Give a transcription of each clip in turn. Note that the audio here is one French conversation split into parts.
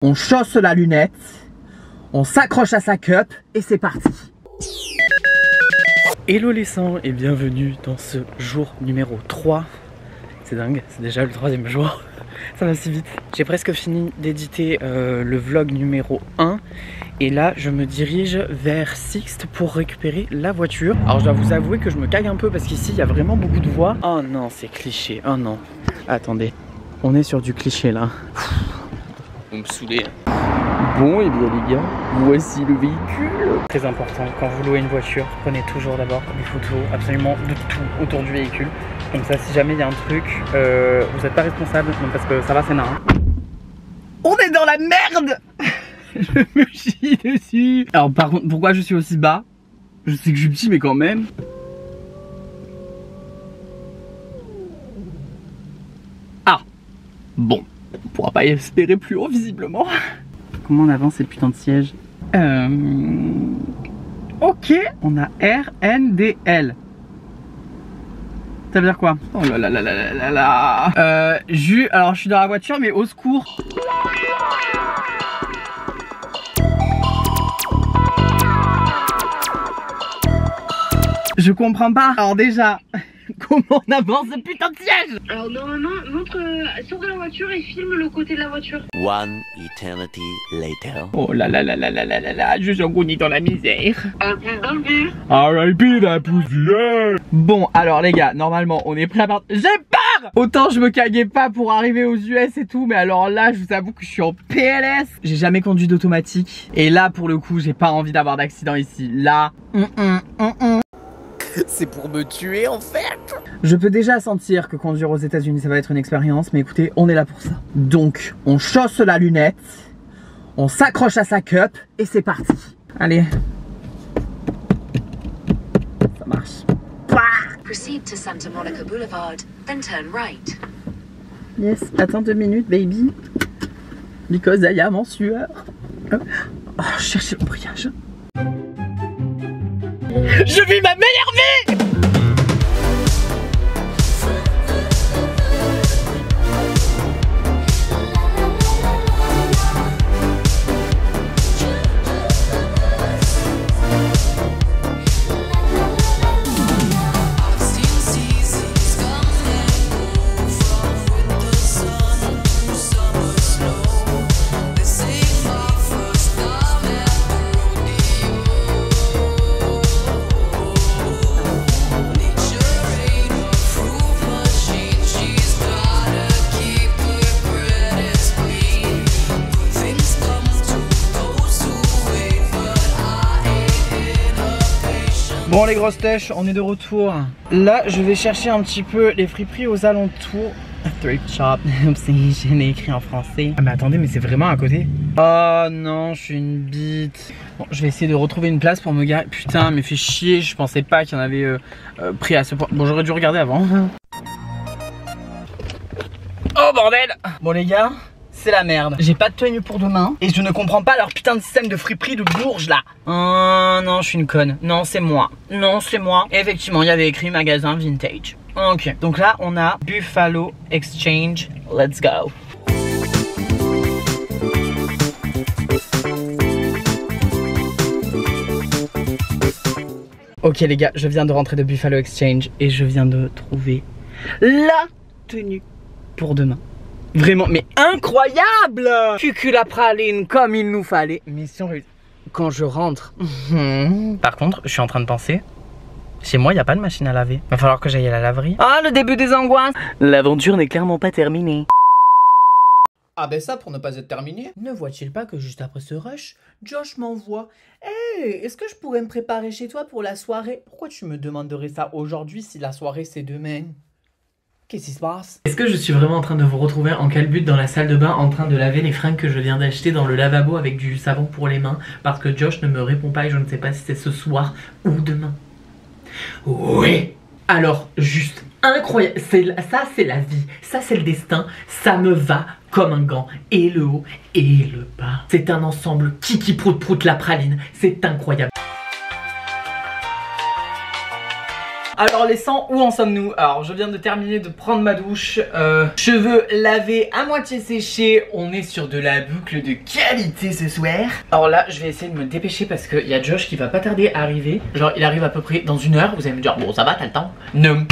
On chausse la lunette, on s'accroche à sa cup et c'est parti. Hello les sangs et bienvenue dans ce jour numéro 3. C'est dingue, c'est déjà le 3e jour. Ça va si vite. J'ai presque fini d'éditer le vlog numéro 1. Et là je me dirige vers Sixt pour récupérer la voiture. Alors je dois vous avouer que je me cague un peu parce qu'ici il y a vraiment beaucoup de voix. Oh non, c'est cliché, oh non. Attendez, on est sur du cliché là. Vous me saoulez. Bon et bien les gars, voici le véhicule. Très important, quand vous louez une voiture, prenez toujours d'abord des photos absolument de tout autour du véhicule. Comme ça si jamais il y a un truc, vous n'êtes pas responsable, non, parce que ça va c'est nain. On est dans la merde. Je me chie dessus. Alors par contre, pourquoi je suis aussi bas? Je sais que je suis petit mais quand même. Ah bon, on pourra pas y espérer plus haut visiblement. Comment on avance ces putains de sièges? Ok, on a R, N, D, L. Ça veut dire quoi? Oh là là là là là là là. Alors je suis dans la voiture mais au secours. Je comprends pas. Alors déjà, comment on avance ce putain de siège? Alors normalement, sors de la voiture et filme le côté de la voiture. One eternity later. Oh là là là là là là là là, je suis engouti dans la misère. Dans le bus. R.I.P. la poussière. Bon, alors les gars, normalement, on est prêt à partir. J'ai peur. Autant je me caguais pas pour arriver aux US et tout, mais alors là, je vous avoue que je suis en PLS. J'ai jamais conduit d'automatique. Et là, pour le coup, j'ai pas envie d'avoir d'accident ici. Là, C'est pour me tuer en fait. Je peux déjà sentir que conduire aux États-Unis ça va être une expérience, mais écoutez, on est là pour ça. Donc, on chausse la lunette, on s'accroche à sa cup et c'est parti. Allez. Ça marche. Proceed to Santa Monica Boulevard, then turn right. Yes, attends 2 minutes, baby. Because I am en sueur. Oh, je cherche l'embrayage. Je vis ma meilleure vie! Bon les grosses têches, on est de retour. Là je vais chercher un petit peu les friperies aux alentours. Thrift shop, oupsie, je l'ai écrit en français. Ah mais attendez, mais c'est vraiment à côté. Oh non, je suis une bite. Bon, je vais essayer de retrouver une place pour me garer. Putain, mais fait chier, je pensais pas qu'il y en avait pris à ce point. Bon, j'aurais dû regarder avant. Oh bordel. Bon les gars, c'est la merde. J'ai pas de tenue pour demain et je ne comprends pas leur putain de système de friperie de bourge là. Oh non, je suis une conne. Non, c'est moi. Non, c'est moi. Et effectivement, il y avait écrit magasin vintage. Ok, donc là on a Buffalo Exchange. Let's go. Ok les gars, je viens de rentrer de Buffalo Exchange et je viens de trouver la tenue pour demain. Vraiment, mais incroyable! Cucul la praline comme il nous fallait. Mission réussie. Quand je rentre. Par contre, je suis en train de penser. Chez moi, il n'y a pas de machine à laver. Va falloir que j'aille à la laverie. Ah, le début des angoisses. L'aventure n'est clairement pas terminée. Ah ben ça, pour ne pas être terminé. Ne voit-il pas que juste après ce rush, Josh m'envoie: hey, est-ce que je pourrais me préparer chez toi pour la soirée? Pourquoi tu me demanderais ça aujourd'hui si la soirée c'est demain? Qu'est-ce qui se passe? Est-ce que je suis vraiment en train de vous retrouver en calbute dans la salle de bain en train de laver les fringues que je viens d'acheter dans le lavabo avec du savon pour les mains parce que Josh ne me répond pas et je ne sais pas si c'est ce soir ou demain? Oui. Alors, juste incroyable. Ça, c'est la vie. Ça, c'est le destin. Ça me va comme un gant. Et le haut et le bas. C'est un ensemble kiki prout prout la praline. C'est incroyable. Alors les sangs, où en sommes-nous? Alors je viens de terminer de prendre ma douche, cheveux lavés à moitié séchés. On est sur de la boucle de qualité ce soir. Alors là je vais essayer de me dépêcher parce qu'il y a Josh qui va pas tarder à arriver. Genre il arrive à peu près dans 1 heure. Vous allez me dire bon ça va, t'as le temps? Non.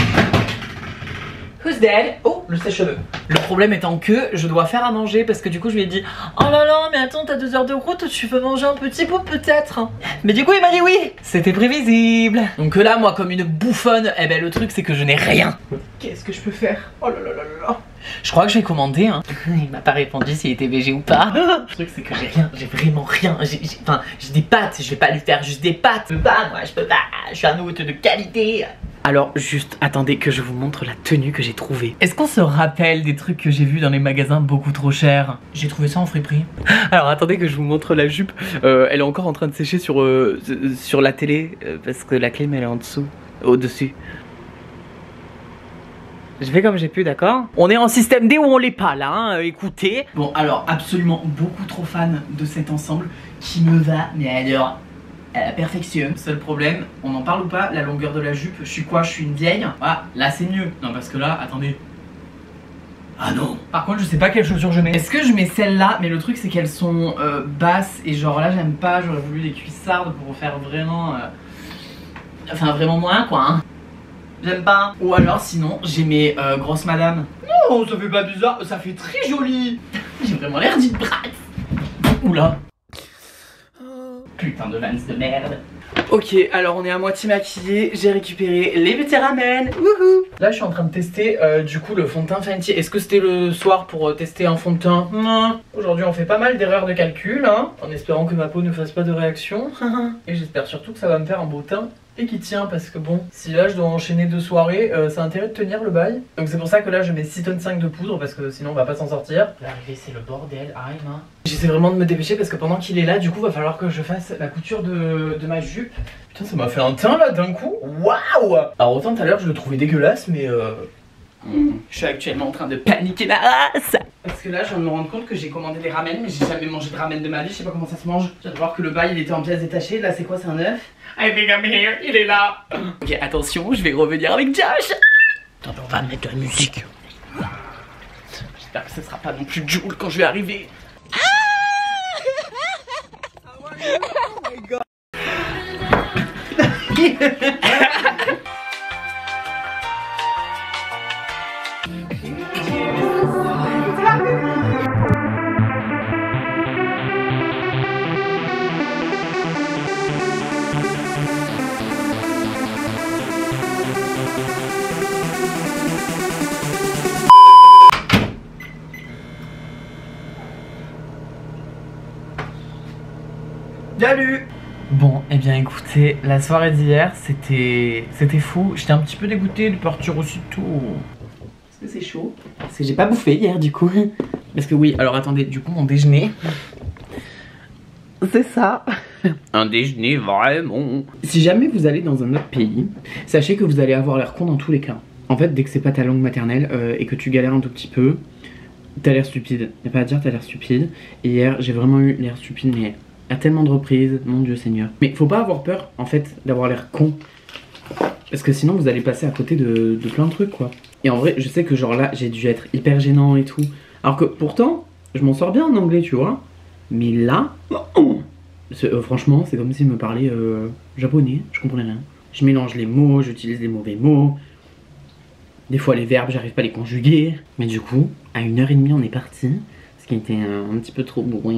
Who's dead? Oh, le sèche-cheveux. Le problème étant que je dois faire à manger parce que du coup je lui ai dit oh là là mais attends t'as 2 heures de route, tu veux manger un petit bout peut-être? Mais du coup il m'a dit oui. C'était prévisible. Donc là moi comme une bouffonne, eh ben le truc c'est que je n'ai rien. Qu'est-ce que je peux faire? Oh là là là là. Je crois que j'ai commandé hein. Il m'a pas répondu s'il était végé ou pas. Le truc c'est que j'ai rien, j'ai vraiment rien. Enfin j'ai des pâtes, je vais pas lui faire juste des pâtes. Je peux pas, moi je peux pas, je suis un hôte de qualité. Alors juste attendez que je vous montre la tenue que j'ai trouvée. Est-ce qu'on se rappelle des trucs que j'ai vus dans les magasins beaucoup trop chers? J'ai trouvé ça en friperie. Alors attendez que je vous montre la jupe. Elle est encore en train de sécher sur la télé parce que la clim elle est en dessous, au-dessus. Je fais comme j'ai pu, d'accord? On est en système D ou on l'est pas là, hein, écoutez. Bon alors absolument beaucoup trop fan de cet ensemble qui me va, mais alors à la perfection. Seul problème, on en parle ou pas, la longueur de la jupe, je suis quoi? Je suis une vieille? Ah, là c'est mieux. Non parce que là, attendez. Ah non. Par contre je sais pas quelles chaussures je mets. Est-ce que je mets celles-là? Mais le truc c'est qu'elles sont basses et genre là j'aime pas, j'aurais voulu des cuissardes pour faire vraiment enfin vraiment moins quoi hein. J'aime pas. Ou alors sinon j'ai mes grosses madames. Non ça fait pas bizarre, ça fait très joli. J'ai vraiment l'air d'une brate. Oula. Putain de Vans de merde. Ok, alors on est à moitié maquillé. J'ai récupéré les petits ramen. Wouhou. Là je suis en train de tester du coup le fond de teint Fenty. Est-ce que c'était le soir pour tester un fond de teint? Non. Aujourd'hui on fait pas mal d'erreurs de calcul hein, en espérant que ma peau ne fasse pas de réaction. Et j'espère surtout que ça va me faire un beau teint et qui tient parce que bon, si là je dois enchaîner 2 soirées, ça a intérêt de tenir le bail. Donc c'est pour ça que là je mets 6 tonnes 5 de poudre parce que sinon on va pas s'en sortir. L'arrivée c'est le bordel, Aïma. J'essaie vraiment de me dépêcher parce que pendant qu'il est là, du coup va falloir que je fasse la couture de ma jupe. Putain ça m'a fait un teint là d'un coup. Waouh. Alors autant tout à l'heure je le trouvais dégueulasse mais je suis actuellement en train de paniquer ma race. Parce que là je viens de me rendre compte que j'ai commandé des ramen mais j'ai jamais mangé de ramen de ma vie, je sais pas comment ça se mange. Je viens de voir que le bail il était en pièces détachées, là c'est quoi, c'est un œuf? I think I'm here, il est là. Ok attention, je vais revenir avec Josh. Attends, on va mettre de la musique. J'espère que ce sera pas non plus Joule quand je vais arriver. Oh my god. Salut. Bon, et bien écoutez, la soirée d'hier, c'était fou. J'étais un petit peu dégoûté de partir aussitôt. Est-ce que c'est chaud? Parce que j'ai pas bouffé hier du coup. Parce que oui, alors attendez, du coup mon déjeuner, c'est ça. Un déjeuner vraiment. Si jamais vous allez dans un autre pays, sachez que vous allez avoir l'air con dans tous les cas. En fait, dès que c'est pas ta langue maternelle et que tu galères un tout petit peu, t'as l'air stupide. Y'a pas à dire, t'as l'air stupide. Et hier, j'ai vraiment eu l'air stupide, mais à tellement de reprises, mon Dieu Seigneur. Mais faut pas avoir peur, en fait, d'avoir l'air con. Parce que sinon, vous allez passer à côté de plein de trucs, quoi. Et en vrai, je sais que genre là, j'ai dû être hyper gênant et tout. Alors que pourtant, je m'en sors bien en anglais, tu vois. Mais là, franchement, c'est comme s'il me parlait japonais, je comprenais rien. Je mélange les mots, j'utilise des mauvais mots. Des fois, les verbes, j'arrive pas à les conjuguer. Mais du coup, à 1h30, on est parti. Ce qui était un petit peu trop bourré.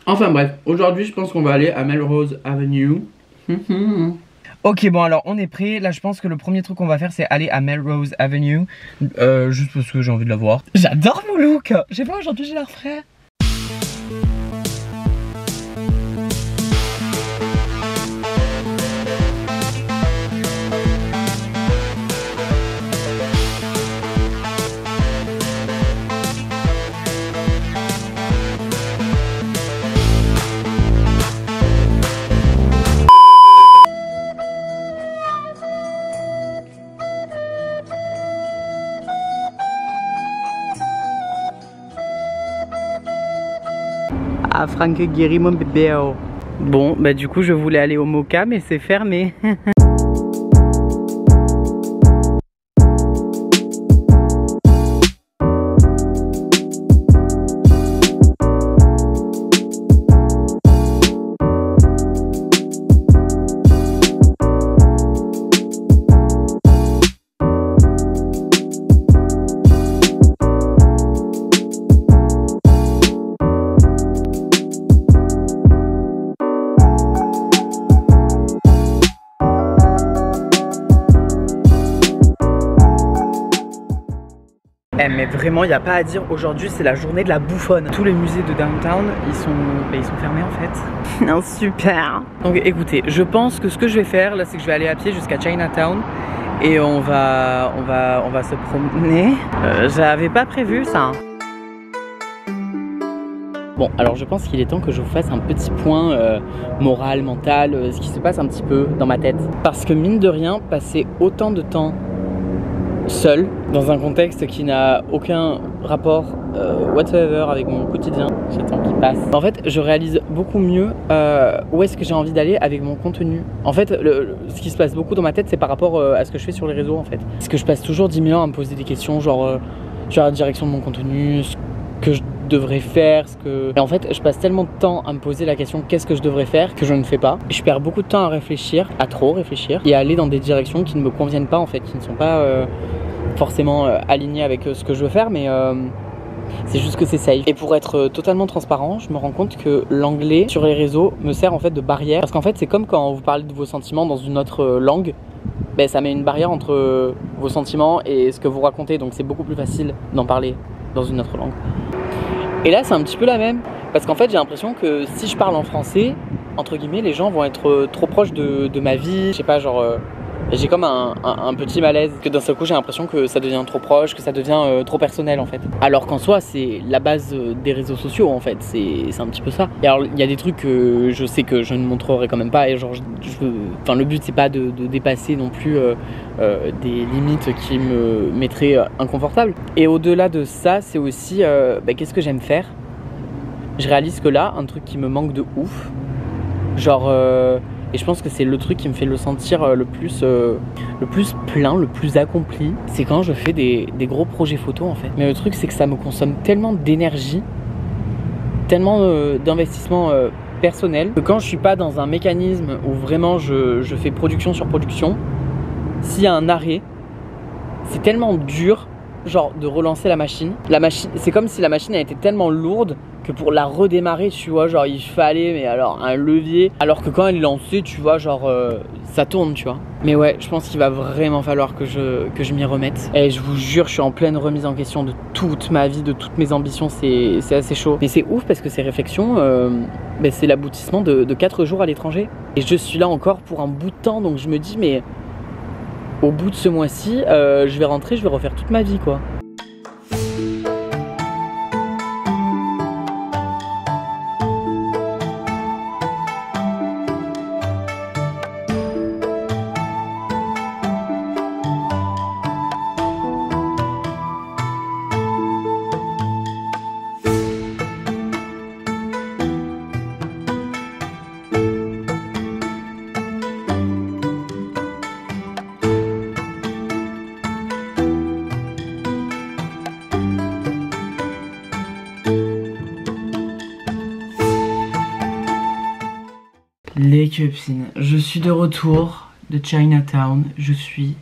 Enfin bref, aujourd'hui je pense qu'on va aller à Melrose Avenue. Ok bon alors on est prêt, là je pense que le premier truc qu'on va faire c'est aller à Melrose Avenue. Juste parce que j'ai envie de la voir. J'adore mon look. Je sais pas, aujourd'hui j'ai l'air frais. Ah, Franck Guéry, mon bébé. Bon, bah du coup, je voulais aller au Moka, mais c'est fermé. Mais vraiment, il n'y a pas à dire, aujourd'hui c'est la journée de la bouffonne. Tous les musées de downtown, ils sont fermés en fait. Non, super. Donc écoutez, je pense que ce que je vais faire là, c'est que je vais aller à pied jusqu'à Chinatown et on va se promener. J'avais pas prévu ça. Bon, alors je pense qu'il est temps que je vous fasse un petit point moral, mental, ce qui se passe un petit peu dans ma tête. Parce que mine de rien, passer autant de temps seul, dans un contexte qui n'a aucun rapport whatsoever avec mon quotidien, j'attends qu'il passe. En fait, je réalise beaucoup mieux où est-ce que j'ai envie d'aller avec mon contenu. En fait, ce qui se passe beaucoup dans ma tête, c'est par rapport à ce que je fais sur les réseaux en fait. Parce que je passe toujours 10 000 ans à me poser des questions genre sur la direction de mon contenu, ce que je devrais faire, Et en fait, je passe tellement de temps à me poser la question qu'est-ce que je devrais faire que je ne fais pas. Je perds beaucoup de temps à réfléchir, à trop réfléchir et à aller dans des directions qui ne me conviennent pas en fait, qui ne sont pas forcément alignées avec ce que je veux faire, mais c'est juste que c'est safe. Et pour être totalement transparent, je me rends compte que l'anglais sur les réseaux me sert en fait de barrière. Parce qu'en fait, c'est comme quand vous parlez de vos sentiments dans une autre langue, ben, ça met une barrière entre vos sentiments et ce que vous racontez. Donc c'est beaucoup plus facile d'en parler dans une autre langue. Et là, c'est un petit peu la même. Parce qu'en fait, j'ai l'impression que si je parle en français, entre guillemets, les gens vont être trop proches de ma vie. Je sais pas, genre... j'ai comme un petit malaise, que d'un seul coup j'ai l'impression que ça devient trop proche, que ça devient trop personnel en fait. Alors qu'en soi c'est la base des réseaux sociaux en fait, c'est un petit peu ça. Et alors il y a des trucs que je sais que je ne montrerai quand même pas et genre enfin le but c'est pas de dépasser non plus des limites qui me mettraient inconfortable. Et au-delà de ça c'est aussi qu'est-ce que j'aime faire. Je réalise que là un truc qui me manque de ouf, genre et je pense que c'est le truc qui me fait le sentir le plus plein, le plus accompli. C'est quand je fais des gros projets photos en fait. Mais le truc c'est que ça me consomme tellement d'énergie, tellement d'investissement personnel, que quand je suis pas dans un mécanisme où vraiment je fais production sur production, s'il y a un arrêt, c'est tellement dur genre de relancer la machine. C'est comme si la machine a été tellement lourde que pour la redémarrer, tu vois, genre il fallait, mais alors un levier. Alors que quand elle est lancée, tu vois, genre ça tourne, tu vois. Mais ouais, je pense qu'il va vraiment falloir que je m'y remette. Et je vous jure, je suis en pleine remise en question de toute ma vie, de toutes mes ambitions. C'est assez chaud. Mais c'est ouf parce que ces réflexions, c'est l'aboutissement de 4 jours à l'étranger. Et je suis là encore pour un bout de temps, donc je me dis, mais au bout de ce mois-ci, je vais rentrer, je vais refaire toute ma vie, quoi. Les copines, je suis de retour de Chinatown, je suis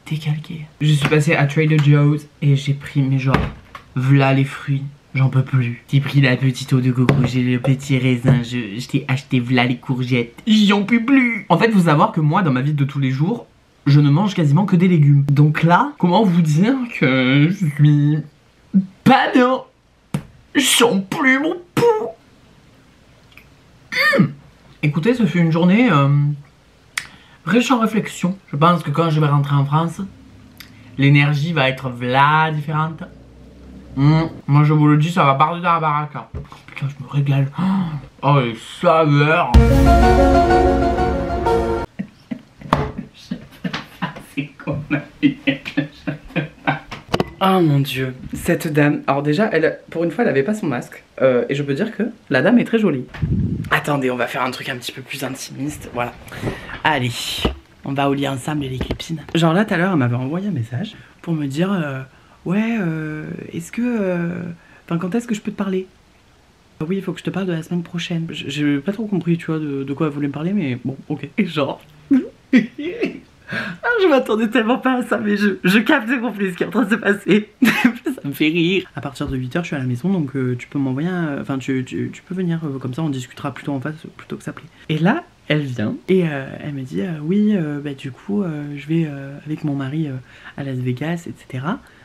décalquée. Je suis passée à Trader Joe's et j'ai pris mes genre, v'là les fruits, j'en peux plus. J'ai pris la petite eau de coco, j'ai le petit raisin, je t'ai acheté v'là les courgettes, j'en peux plus. En fait, faut savoir que moi, dans ma vie de tous les jours, je ne mange quasiment que des légumes. Donc là, comment vous dire que je suis pas dans... J'en plus mon pouls. Écoutez, ce fut une journée riche en réflexion. Je pense que quand je vais rentrer en France, l'énergie va être v'là différente. Moi je vous le dis, ça va parler dans la baraque. Oh, putain, je me régale. Oh, les saveurs. C'est quoi ma vie? Oh mon dieu, cette dame. Alors déjà, elle, pour une fois, elle avait pas son masque. Et je peux dire que la dame est très jolie. Attendez, on va faire un truc un petit peu plus intimiste. Voilà. Allez, on va au lit ensemble les clépines. Genre là, tout à l'heure, elle m'avait envoyé un message pour me dire ouais, est-ce que... Enfin, quand est-ce que je peux te parler? Oui, il faut que je te parle de la semaine prochaine. J'ai pas trop compris, tu vois, de quoi elle voulait me parler, mais bon, ok. Et genre... Ah, je m'attendais tellement pas à ça, mais je capte en plus ce qui est en train de se passer. Ça me fait rire. À partir de 8h, je suis à la maison, donc tu peux m'envoyer un... Enfin, tu peux venir, comme ça on discutera plutôt en face, plutôt que s'appeler. Et là, elle vient, et elle me dit, oui, bah du coup, je vais avec mon mari à Las Vegas, etc.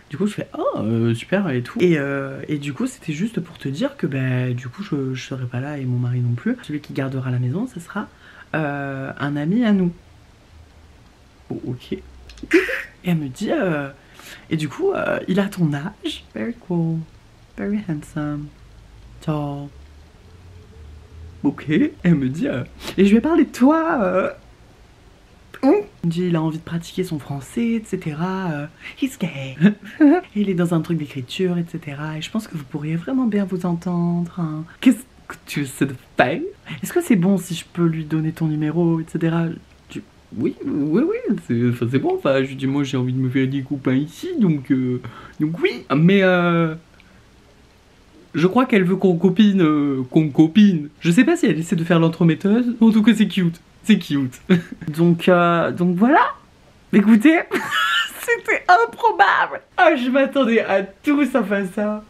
Du coup, je fais, oh, super, et tout. Et du coup, c'était juste pour te dire que, bah, du coup, je serai pas là, et mon mari non plus. Celui qui gardera la maison, ce sera un ami à nous. Oh, ok. Et elle me dit, et du coup, il a ton âge. Very cool, very handsome, tall. Ok, elle me dit, et je lui ai parlé de toi. Il me dit, il a envie de pratiquer son français, etc. He's gay. Il est dans un truc d'écriture, etc. Et je pense que vous pourriez vraiment bien vous entendre. Hein. Qu'est-ce que tu essaies de faire? Est-ce que c'est bon si je peux lui donner ton numéro, etc. Oui, c'est bon, enfin, je dis, moi j'ai envie de me faire des copains ici, donc oui, mais je crois qu'elle veut qu'on copine, Je sais pas si elle essaie de faire l'entremetteuse, en tout cas c'est cute, donc voilà, écoutez, c'était improbable. Ah, je m'attendais à tout sauf à ça.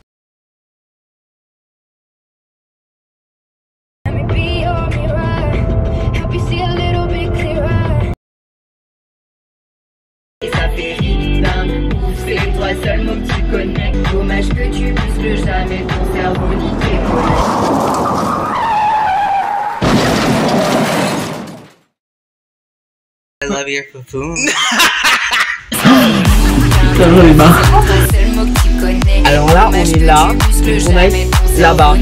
C'est toi seul mon petit connect. Dommage que tu muscles jamais ton cerveau ni tes I love your foufou. J'en ai marre. Alors là, on est là, on est là-bas.